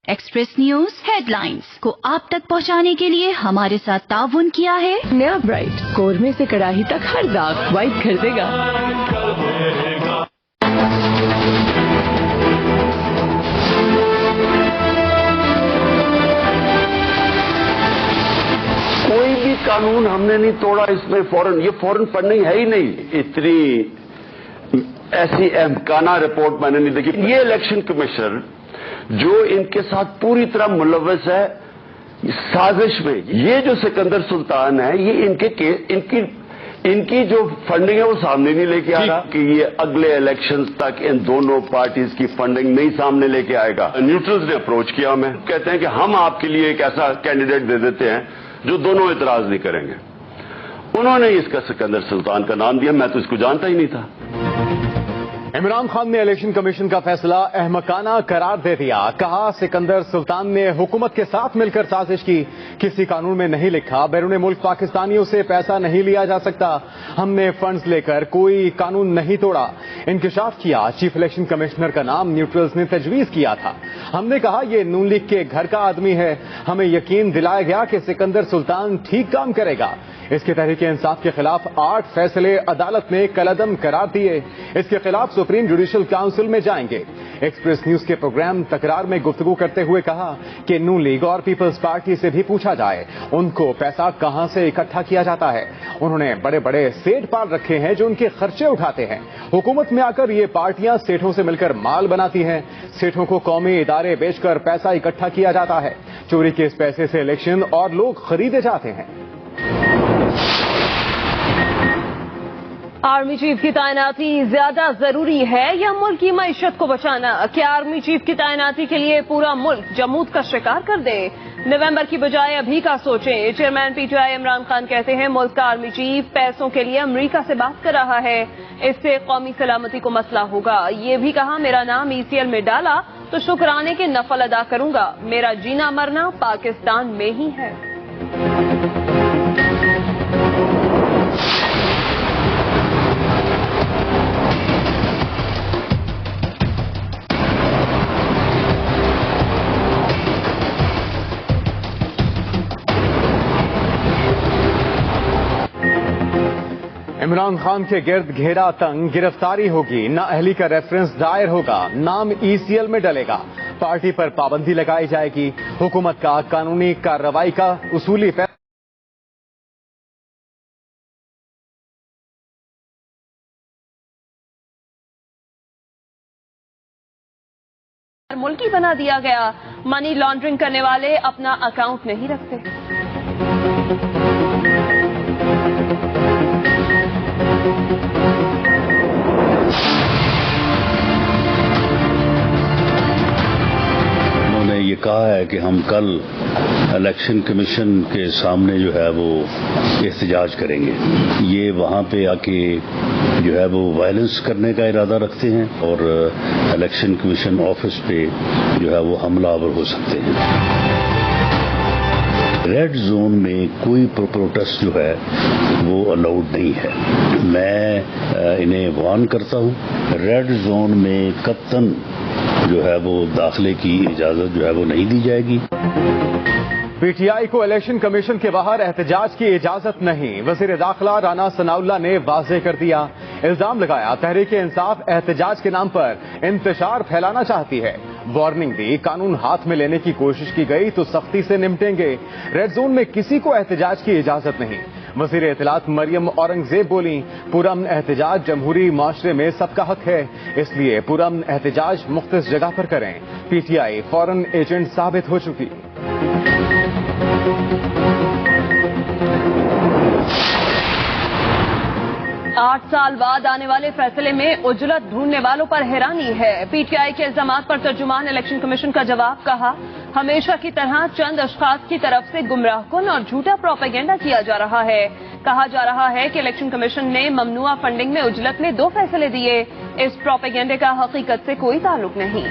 Express news headlines को आप तक पहुंचाने के लिए हमारे साथ ताउन किया है नया ब्राइट, कोरमे से कड़ाही तक हर दाग वाइट कर देगा। कोई भी कानून हमने नहीं तोड़ा, इसमें ये फौरन फंडिंग है ही नहीं। इतनी ऐसी अहमकाना रिपोर्ट मैंने नहीं देखी। ये इलेक्शन कमिश्नर जो इनके साथ पूरी तरह मुलव्वस है साजिश में, ये जो सिकंदर सुल्तान है, ये इनकी जो फंडिंग है वो सामने नहीं लेके आ रहा कि ये अगले इलेक्शंस तक इन दोनों पार्टीज की फंडिंग नहीं सामने लेके आएगा। न्यूट्रल्स ने अप्रोच किया हमें, कहते हैं कि हम आपके लिए एक ऐसा कैंडिडेट दे देते हैं जो दोनों इतराज नहीं करेंगे। उन्होंने इसका सिकंदर सुल्तान का नाम दिया, मैं तो इसको जानता ही नहीं था। इमरान खान ने इलेक्शन कमीशन का फैसला अहमकाना करार दे दिया। कहा सिकंदर सुल्तान ने हुकूमत के साथ मिलकर साजिश की, किसी कानून में नहीं लिखा बैरून मुल्क पाकिस्तानियों से पैसा नहीं लिया जा सकता, हमने फंड्स लेकर कोई कानून नहीं तोड़ा। इंकशाफ किया, चीफ इलेक्शन कमिश्नर का नाम न्यूट्रल्स ने तजवीज किया था। हमने कहा ये नून लीग के घर का आदमी है, हमें यकीन दिलाया गया कि सिकंदर सुल्तान ठीक काम करेगा। इसके तहरीक इंसाफ के खिलाफ 8 फैसले अदालत ने कलअदम करार दिए। इसके खिलाफ सुप्रीम जुडिशल काउंसिल में जाएंगे। एक्सप्रेस न्यूज के प्रोग्राम तकरार में गुफ्तगू करते हुए कहा कि नून लीग और पीपल्स पार्टी से भी पूछा जाए उनको पैसा कहां से इकट्ठा किया जाता है। उन्होंने बड़े बड़े सेठ पाल रखे हैं जो उनके खर्चे उठाते हैं। हुकूमत में आकर ये पार्टियां सेठों से मिलकर माल बनाती हैं। सेठों को कौमी इदारे बेचकर पैसा इकट्ठा किया जाता है। चोरी के इस पैसे से इलेक्शन और लोग खरीदे जाते हैं। आर्मी चीफ की तैनाती ज्यादा जरूरी है या मुल्क की मईशत को बचाना? क्या आर्मी चीफ की तैनाती के लिए पूरा मुल्क जमूत का शिकार कर दे? नवंबर की बजाय अभी का सोचें। चेयरमैन पीटीआई इमरान खान कहते हैं मुल्क का आर्मी चीफ पैसों के लिए अमेरिका से बात कर रहा है, इससे कौमी सलामती को मसला होगा। ये भी कहा मेरा नाम ईसीएल में डाला तो शुक्राने के नफल अदा करूंगा, मेरा जीना मरना पाकिस्तान में ही है। इमरान खान के गिर्द घेरा तंग, गिरफ्तारी होगी, नाअहली का रेफरेंस दायर होगा, नाम ईसीएल में डलेगा, पार्टी पर पाबंदी लगाई जाएगी। हुकूमत का कानूनी कार्रवाई का उसूली मुल्की बना दिया गया। मनी लॉन्ड्रिंग करने वाले अपना अकाउंट नहीं रखते। उन्होंने ये कहा है कि हम कल इलेक्शन कमीशन के सामने जो है वो एहतजाज करेंगे। ये वहाँ पे आके जो है वो वायलेंस करने का इरादा रखते हैं और इलेक्शन कमीशन ऑफिस पे जो है वो हमलावर हो सकते हैं। रेड जोन में कोई प्रोटेस्ट जो है वो अलाउड नहीं है। मैं इन्हें वार्न करता हूँ, रेड जोन में कतन जो है वो दाखिले की इजाजत जो है वो नहीं दी जाएगी। पीटीआई को इलेक्शन कमीशन के बाहर एहतजाज की इजाजत नहीं, वजीर दाखिला राना सनाउल्लाह ने वाज़ेह कर दिया। इल्जाम लगाया तहरीक इंसाफ एहतजाज के नाम पर इंतशार फैलाना चाहती है। वार्निंग दी, कानून हाथ में लेने की कोशिश की गई तो सख्ती से निपटेंगे। रेड जोन में किसी को एहतजाज की इजाजत नहीं। वजीर इत्तलात मरियम औरंगजेब बोली, पुरअमन एहतजाज जमहूरी माशरे में सबका हक है, इसलिए पुरअमन एहतजाज मुख्तलिफ जगह पर करें। पीटीआई फॉरेन एजेंट साबित हो चुकी। 8 साल बाद आने वाले फैसले में उजलत ढूंढने वालों पर हैरानी है। पीटीआई के इल्जामात पर तर्जुमान इलेक्शन कमीशन का जवाब, कहा हमेशा की तरह चंद अशखास की तरफ से गुमराहकुन और झूठा प्रोपेगेंडा किया जा रहा है। कहा जा रहा है कि इलेक्शन कमीशन ने ममनुआ फंडिंग में उजलत में 2 फैसले दिए। इस प्रोपेगेंडे का हकीकत से कोई ताल्लुक नहीं।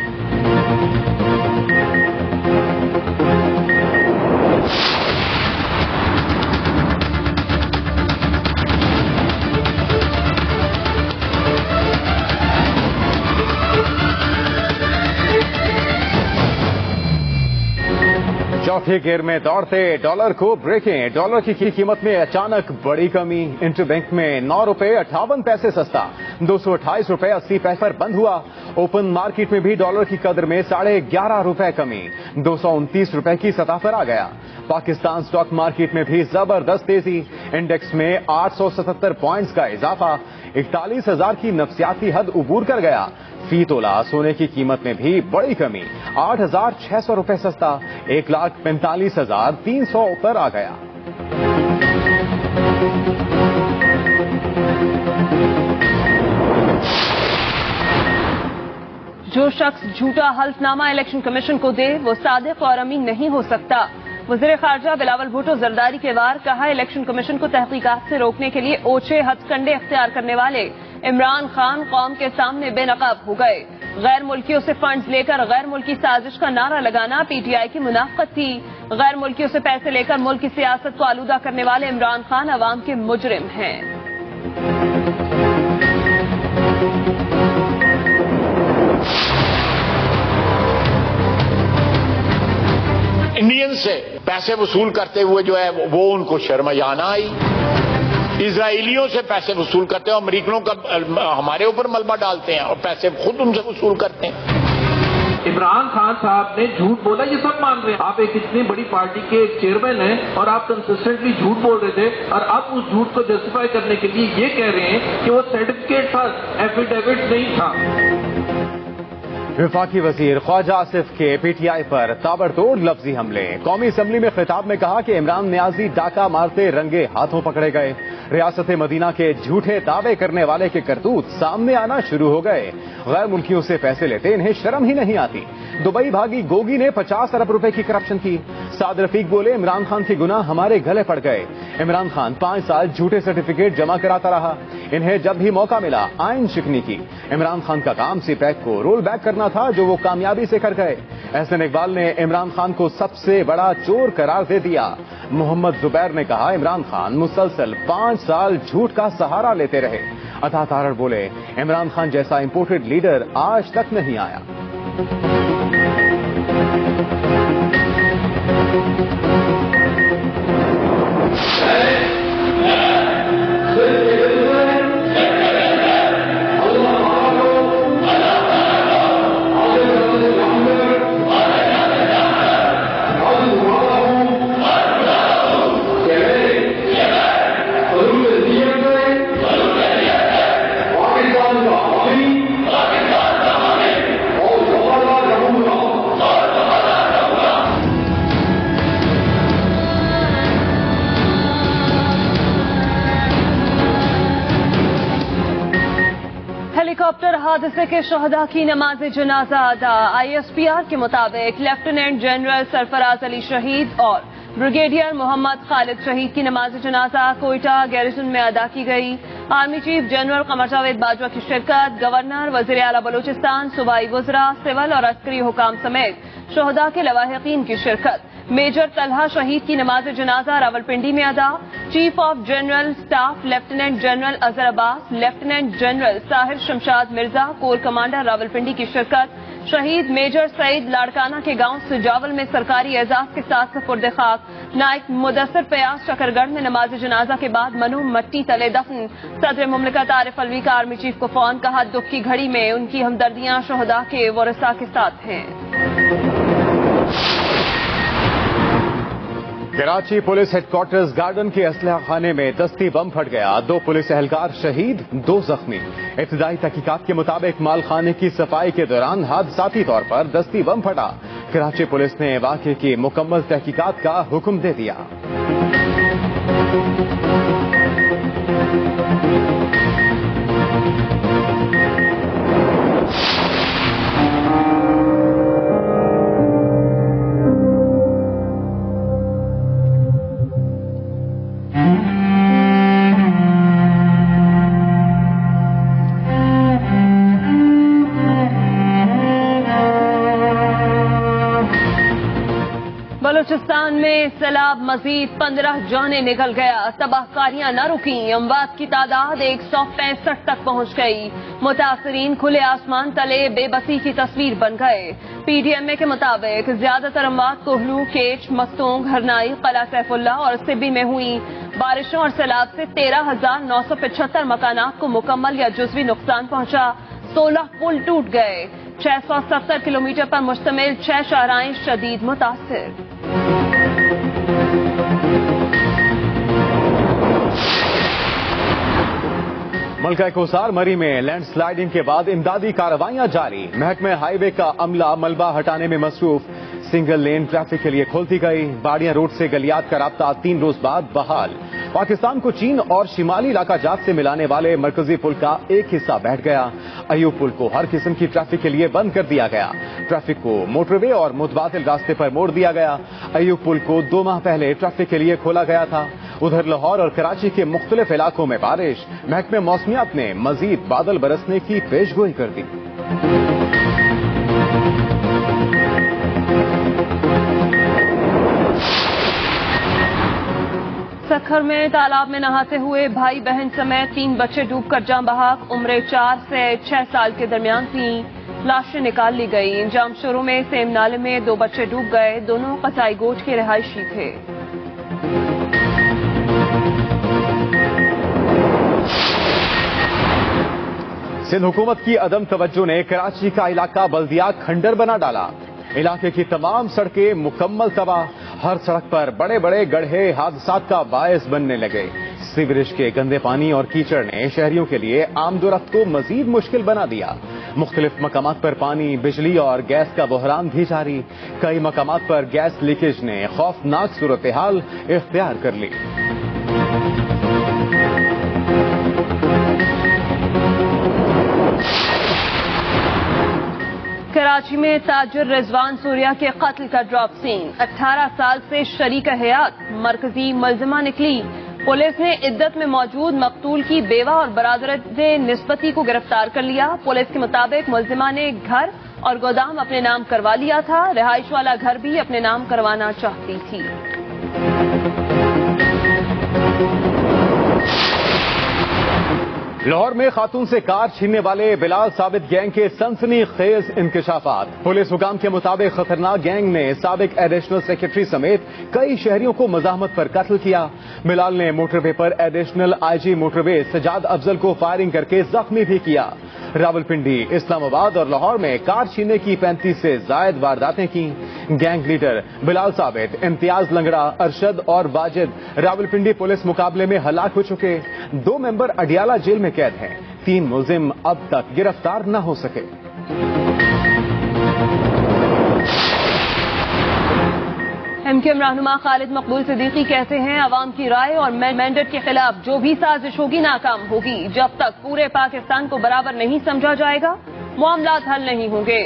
चौथे गियर में दौड़ते डॉलर को ब्रेकें। डॉलर की कीमत में अचानक बड़ी कमी। इंटरबैंक में 9 रुपए 58 पैसे सस्ता 228 रुपए 80 पैसे पर बंद हुआ। ओपन मार्केट में भी डॉलर की कदर में 11.5 रुपए कमी 229 रुपए की सतह पर आ गया। पाकिस्तान स्टॉक मार्केट में भी जबरदस्त तेजी। इंडेक्स में 877 पॉइंट्स का इजाफा 41,000 की नफसियाती हद उबूर कर गया। फी तोला सोने की कीमत में भी बड़ी कमी 8,600 रुपए सस्ता 1,45,300 पर आ गया। जो शख्स झूठा हल्फनामा इलेक्शन कमीशन को दे वो सादिक और अमीन नहीं हो सकता। वज़ीर खारजा बिलावल भुट्टो जरदारी के वार कहा, इलेक्शन कमीशन को तहकीकात से रोकने के लिए ओछे हथकंडे अख्तियार करने वाले इमरान खान कौम के सामने बेनकाब हो गए। गैर मुल्कियों से फंड्स लेकर गैर मुल्की साजिश का नारा लगाना पीटीआई की मुनाफकत थी। गैर मुल्कियों से पैसे लेकर मुल्क की सियासत को आलूदा करने वाले इमरान खान अवाम के मुजरिम हैं। इंडियन से पैसे वसूल करते हुए जो है वो उनको शर्म या ना आई। इजराइलियों से पैसे वसूल करते हैं, अमरीकनों का हमारे ऊपर मलबा डालते हैं और पैसे खुद उनसे वसूल करते हैं। इमरान खान साहब ने झूठ बोला, ये सब मान रहे हैं। आप एक इतनी बड़ी पार्टी के एक चेयरमैन हैं और आप कंसिस्टेंटली झूठ बोल रहे थे और अब उस झूठ को जस्टिफाई करने के लिए ये कह रहे हैं कि वो सर्टिफिकेट था, एफिडेविट नहीं था। वफाकी वजीर ख्वाजा आसिफ के पीटीआई पर ताबड़तोड़ लफ्जी हमले। कौमी असेंबली में खिताब में कहा कि इमरान नियाजी डाका मारते रंगे हाथों पकड़े गए। रियासत मदीना के झूठे दावे करने वाले के करतूत सामने आना शुरू हो गए। गैर मुल्कियों से पैसे लेते इन्हें शर्म ही नहीं आती। दुबई भागी गोगी ने 50 अरब रुपए की करप्शन की। साद रफीक बोले, इमरान खान के गुनाह हमारे गले पड़ गए। इमरान खान 5 साल झूठे सर्टिफिकेट जमा कराता रहा। इन्हें जब भी मौका मिला आइन शिकनी की। इमरान खान का काम सीपैक को रोल बैक करना था जो वो कामयाबी से कर गए। एहसन इकबाल ने इमरान खान को सबसे बड़ा चोर करार दे दिया। मोहम्मद जुबैर ने कहा, इमरान खान मुसलसल 5 साल झूठ का सहारा लेते रहे। अता तारड़ बोले, इमरान खान जैसा इंपोर्टेड लीडर आज तक नहीं आया। हेलीकॉप्टर हादसे के शहदा की नमाज जनाजा अदा। आईएसपीआर के मुताबिक लेफ्टिनेंट जनरल सरफराज अली शहीद और ब्रिगेडियर मोहम्मद खालिद शहीद की नमाज जनाजा कोयटा गैरिसन में अदा की गई। Army chief general Qamar Javed Bajwa की शिरकत, गवर्नर, वजीर आला बलूचिस्तान, सूबाई वज़रा, सिविल और अस्करी हुकाम समेत शहदा के लवाहिकीन की शिरकत। मेजर तलहा शहीद की नमाज जनाजा रावलपिंडी में अदा। Chief of general staff lieutenant general Azhar Abbas, lieutenant general Sahir Shamshad Mirza, core commander Rawalpindi की शिरकत। शहीद मेजर सईद लाड़काना के गांव सुजावल में सरकारी एजाज के साथ सपुर्द खाक। नायक मुदस्सिर प्यास शकरगढ़ में नमाज जनाजा के बाद मनु मट्टी तले दफन। सदर मुमलिकत आरिफ अलवी का आर्मी चीफ को फोन, कहा दुख की घड़ी में उनकी हमदर्दियां शहदा के वरसा के साथ हैं। कराची पुलिस हेडक्वार्टर्स गार्डन के असलहा खाने में दस्ती बम फट गया। 2 पुलिस एहलकार शहीद, 2 जख्मी। इब्तदाई तहकीकात के मुताबिक माल खाने की सफाई के दौरान हादसाती तौर पर दस्ती बम फटा। कराची पुलिस ने वाक़े की मुकम्मल तहकीकात का हुक्म दे दिया। बलूचिस्तान में सैलाब मजीद 15 जाने निकल गया। तबाहकारियां न रुकी, अमवात की तादाद 165 तक पहुंच गई। मुतासरीन खुले आसमान तले बेबसी की तस्वीर बन गए। पीडीएमए के मुताबिक ज्यादातर अमवात कोहलू, केच, मस्तोंग, हरनाई, कला सैफुल्ला और सिब्बी में हुई। बारिशों और सैलाब से 13,975 मकानात को मुकम्मल या जुज़वी नुकसान पहुंचा। 16 पुल टूट गए। 670 किलोमीटर पर मुश्तमिल 6 शाहराएं शदीद मुतासिर। मलका कोसार मरी में लैंडस्लाइडिंग के बाद इमदादी कार्रवाइयां जारी। महकमे हाईवे का अमला मलबा हटाने में मसरूफ। सिंगल लेन ट्रैफिक के लिए खोलती गई। बाड़िया रोड से गलियात का राब्ता 3 रोज बाद बहाल। पाकिस्तान को चीन और शिमाली इलाका जात से मिलाने वाले मरकजी पुल का एक हिस्सा बैठ गया। अयूब पुल को हर किस्म की ट्रैफिक के लिए बंद कर दिया गया। ट्रैफिक को मोटरवे और मुतबादिल रास्ते पर मोड़ दिया गया। अयूब पुल को 2 माह पहले ट्रैफिक के लिए खोला गया था। उधर लाहौर और कराची के मुख्तलिफ इलाकों में बारिश। महकमे मौसमियात ने मजीद बादल बरसने की पेशगोई कर दी। सखर में तालाब में नहाते हुए भाई बहन समेत 3 बच्चे डूबकर जान बहक। उम्र 4 से 6 साल के दरमियान थी। लाशें निकाल ली गई। जामशोरों में सेम नाले में 2 बच्चे डूब गए। दोनों कसाई गोट के रिहायशी थे। सिंध हुकूमत की अदम तवज्जो ने कराची का इलाका बल्दिया खंडर बना डाला। इलाके की तमाम सड़कें मुकम्मल तबाह। हर सड़क पर बड़े बड़े गड्ढे हादसात का बायस बनने लगे। सीवरेज के गंदे पानी और कीचड़ ने शहरियों के लिए आमदोरफ्त को मजीद मुश्किल बना दिया। मुख्तलिफ मकामात पर पानी, बिजली और गैस का बहरान भी जारी। कई मकामात पर गैस लीकेज ने खौफनाक सूरत हाल इख्तियार कर ली। कराची में ताजिर रिजवान सूर्या के कत्ल का ड्रॉप सीन। 18 साल से शरीक हयात मरकजी मुलजिमा निकली। पुलिस ने इद्दत में मौजूद मकतूल की बेवा और बरादर निस्बती को गिरफ्तार कर लिया। पुलिस के मुताबिक मुलजिमा ने घर और गोदाम अपने नाम करवा लिया था। रिहाइश वाला घर भी अपने नाम करवाना चाहती थी। लाहौर में खातून से कार छीनने वाले बिलाल साबित गैंग के सनसनीखेज इंकशाफात। पुलिस हुकाम के मुताबिक खतरनाक गैंग ने साबिक एडिशनल सेक्रेटरी समेत कई शहरियों को मजाहमत पर कत्ल किया। बिलाल ने मोटरवे पर additional IG motorway Sajjad Afzal को फायरिंग करके जख्मी भी किया। रावलपिंडी, इस्लामाबाद और लाहौर में कार छीनने की 35 से जायद वारदातें की। गैंग लीडर बिलाल साबित, इम्तियाज लंगड़ा, अरशद और वाजिद रावलपिंडी पुलिस मुकाबले में हलाक हो चुके। 2 मेंबर अडियाला जेल में कैद हैं। 3 मुलजिम अब तक गिरफ्तार न हो सके। एमक्यूएम रहनुमा खालिद मकबूल सिद्दीकी कहते हैं, अवाम की राय और मैंडेट के खिलाफ जो भी साजिश होगी नाकाम होगी। जब तक पूरे पाकिस्तान को बराबर नहीं समझा जाएगा, मामलात हल नहीं होंगे।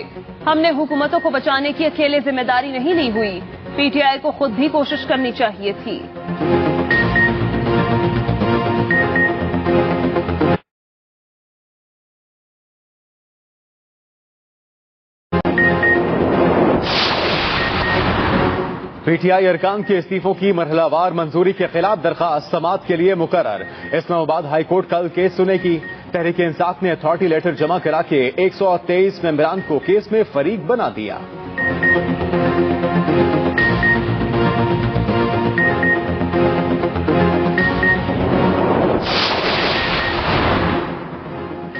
हमने हुकूमतों को बचाने की अकेले जिम्मेदारी नहीं ली हुई। पीटीआई को खुद भी कोशिश करनी चाहिए थी। पीटीआई अरकान के इस्तीफों की मरहलावार मंजूरी के खिलाफ दरखास्त समाअत के लिए मुकर्रर। इस्लामाबाद हाईकोर्ट कल केस सुनेगी। तहरीक इंसाफ ने अथॉरिटी लेटर जमा करा के 123 मेंबरान को केस में फरीक बना दिया।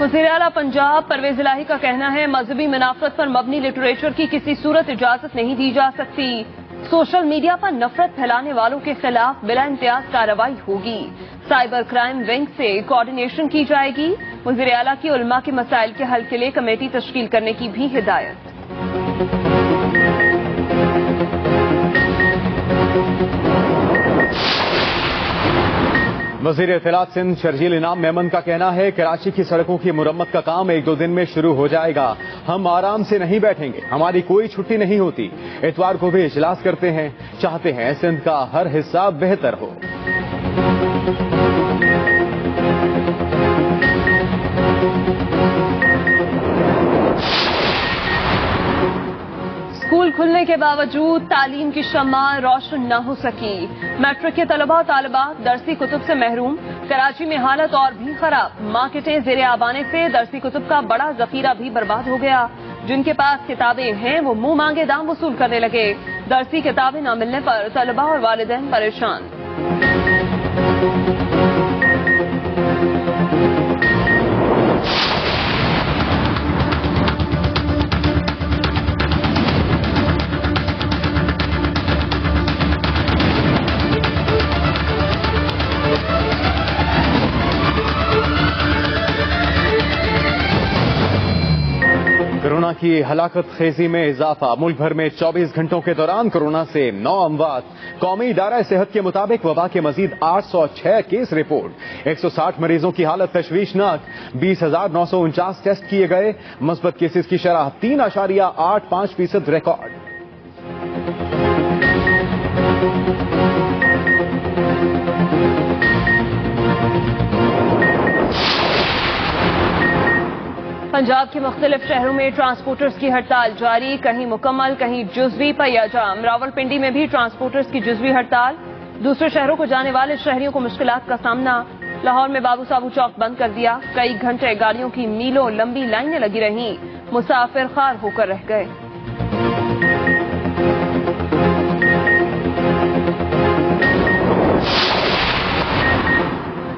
वज़ीर आला पंजाब परवेज इलाही का कहना है, मजहबी मुनाफरत पर मबनी लिटरेचर की किसी सूरत इजाजत नहीं दी जा सकती। सोशल मीडिया पर नफरत फैलाने वालों के खिलाफ बिला इम्तियाज कार्रवाई होगी। साइबर क्राइम विंग से कोऑर्डिनेशन की जाएगी। वज़ीर आला की उलमा के मसाइल के हल के लिए कमेटी तश्कील करने की भी हिदायत। वज़ीर इत्तलात सिंध शर्जील इनाम मेमन का कहना है, कराची की सड़कों की मुरम्मत का काम 1-2 दिन में शुरू हो जाएगा। हम आराम से नहीं बैठेंगे, हमारी कोई छुट्टी नहीं होती। इतवार को भी इजलास करते हैं, चाहते हैं सिंध का हर हिस्सा बेहतर हो। स्कूल स्कूल खुलने के बावजूद तालीम की शम्मा रोशन न हो सकी। मैट्रिक के तलबा तालिबात दरसी कुतुब से महरूम। कराची में हालत और भी खराब। मार्केटें ज़ेरे आब आने से दरसी कुतुब का बड़ा जखीरा भी बर्बाद हो गया। जिनके पास किताबें हैं वो मुंह मांगे दाम वसूल करने लगे। दरसी किताबें न मिलने पर तलबा और वालिदैन परेशान। कोरोना की हलाकत खेजी में इजाफा। मुल्क भर में 24 घंटों के दौरान कोरोना से 9 अमवात। कौमी इदारा सेहत के मुताबिक वबा के मजीद 806 केस रिपोर्ट। 160 मरीजों की हालत तशवीशनाक। 20,949 टेस्ट किए गए। मुस्बत केसेस की शरह 3.85% रिकॉर्ड। पंजाब के मुख्तलिफ शहरों में ट्रांसपोर्टर्स की हड़ताल जारी। कहीं मुकम्मल कहीं जुज़वी पहिया जाम। रावलपिंडी में भी ट्रांसपोर्टर्स की जुज़वी हड़ताल। दूसरे शहरों को जाने वाले शहरियों को मुश्किलात का सामना। लाहौर में बाबू साबू चौक बंद कर दिया। कई घंटे गाड़ियों की मीलों लंबी लाइनें लगी रहीं। मुसाफिर खार होकर रह गए।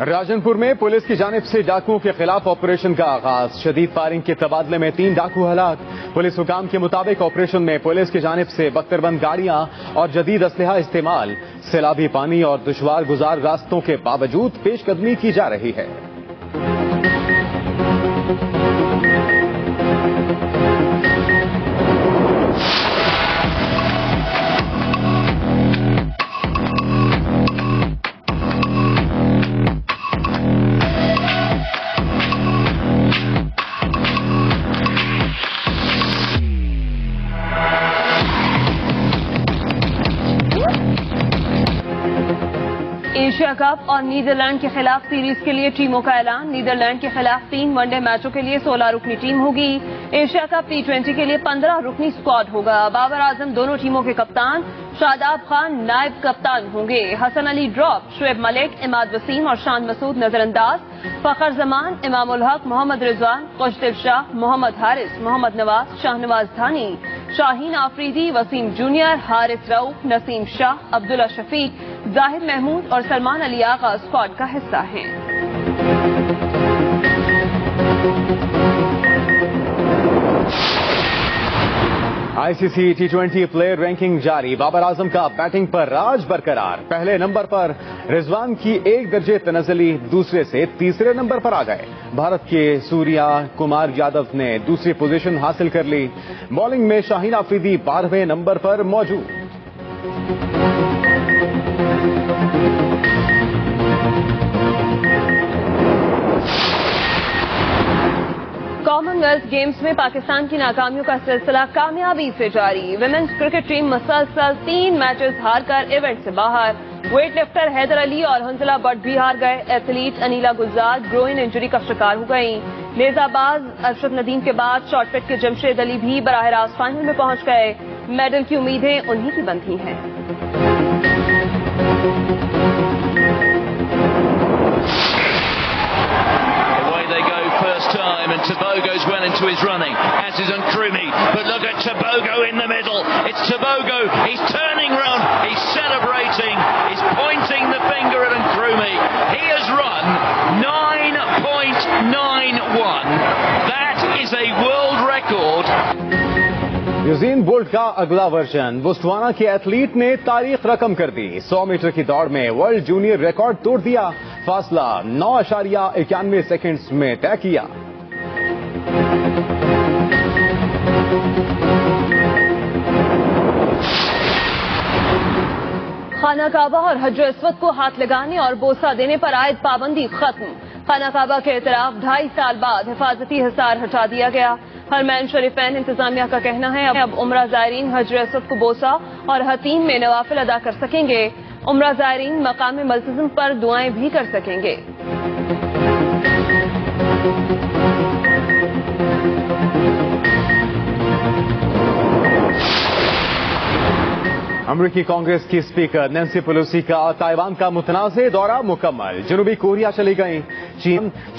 राजनपुर में पुलिस की जानिब से डाकुओं के खिलाफ ऑपरेशन का आगाज। शदीद फायरिंग के तबादले में 3 डाकू हलाक। पुलिस हुकाम के मुताबिक ऑपरेशन में पुलिस की जानिब से बख्तरबंद गाड़ियां और जदीद असलहा इस्तेमाल। सैलाबी पानी और दुश्वार गुजार रास्तों के बावजूद पेशकदमी की जा रही है। एशिया कप और नीदरलैंड के खिलाफ सीरीज के लिए टीमों का ऐलान। नीदरलैंड के खिलाफ 3 वनडे मैचों के लिए 16 रुकनी टीम होगी। एशिया कप T20 के लिए 15 रुकनी स्क्वाड होगा। बाबर आजम दोनों टीमों के कप्तान। शादाब खान नायब कप्तान होंगे। हसन अली ड्रॉप, शुएब मलिक, इमाद वसीम और शान मसूद नजरअंदाज। फखर जमान, इमाम उल हक, मोहम्मद रिजवान, खुशदिल शाह, मोहम्मद हारिस, मोहम्मद नवाज, शाहनवाज धानी, शाहीन आफरीदी, वसीम जूनियर, हारिस रऊफ, नसीम शाह, अब्दुल्ला शफीक, जाहिद महमूद और सलमान अली आगा स्क्वाड का हिस्सा हैं। आईसीसी T20 प्लेयर रैंकिंग जारी। बाबर आजम का बैटिंग पर राज बरकरार। पहले नंबर पर रिजवान की 1 दर्जे तनज़ली दूसरे से तीसरे नंबर पर आ गए। भारत के सूर्या कुमार यादव ने दूसरी पोजीशन हासिल कर ली। बॉलिंग में शाहीन आफरीदी 12वें नंबर पर मौजूद। कॉमनवेल्थ गेम्स में पाकिस्तान की नाकामियों का सिलसिला कामयाबी से जारी। विमेंस क्रिकेट टीम मुसलसल 3 मैचेस हारकर इवेंट से बाहर। वेट लिफ्टर हैदर अली और हंसला बट भी हार गए। एथलीट अनीला गुलजार ग्रोइन इंजरी का शिकार हो गई। नेजाबाज अरशद नदीम के बाद शॉर्टपिट के जमशेद अली भी बराह रास्त फाइनल में पहुंच गए। मेडल की उम्मीदें उन्हीं की बंधी हैं। Time and Tabogo's well into his running, as is Nkrumah, but look at Tabogo in the middle. It's Tabogo, he's turning round, he's celebrating, he's pointing the finger at Nkrumah. He has run 9.91. That is a world record. Usain Bolt का अगला version. बोस्टवाना के athlete ने तारीख रकम कर दी। 100 metre की दौड़ में वर्ल्ड जूनियर रिकॉर्ड तोड़ दिया। फासला 9.91 सेकंड्स में तय किया। खाना काबा और हज अस्वद को हाथ लगाने और बोसा देने पर आयद पाबंदी खत्म। खाना काबा के इतराफ 2.5 साल बाद हिफाजती हिसार हटा दिया गया। हरमैन शरीफैन इंतजामिया का कहना है अब उम्रा ज़ायरीन हज अस्वद को बोसा और हतीम में नवाफिल अदा कर सकेंगे। उम्रा ज़ायरीन मकाम मल्तज़म पर दुआएं भी कर सकेंगे। अमरीकी कांग्रेस की स्पीकर नैन्सी पेलोसी का ताइवान का मुतनाज़े दौरा मुकम्मल। जनूबी कोरिया चली गईं।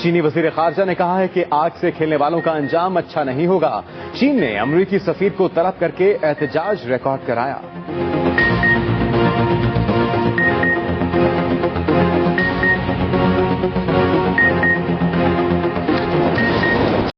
चीनी वजीर खारजा ने कहा है कि आग से खेलने वालों का अंजाम अच्छा नहीं होगा। चीन ने अमरीकी सफीर को तलब करके एहतजाज रिकॉर्ड कराया।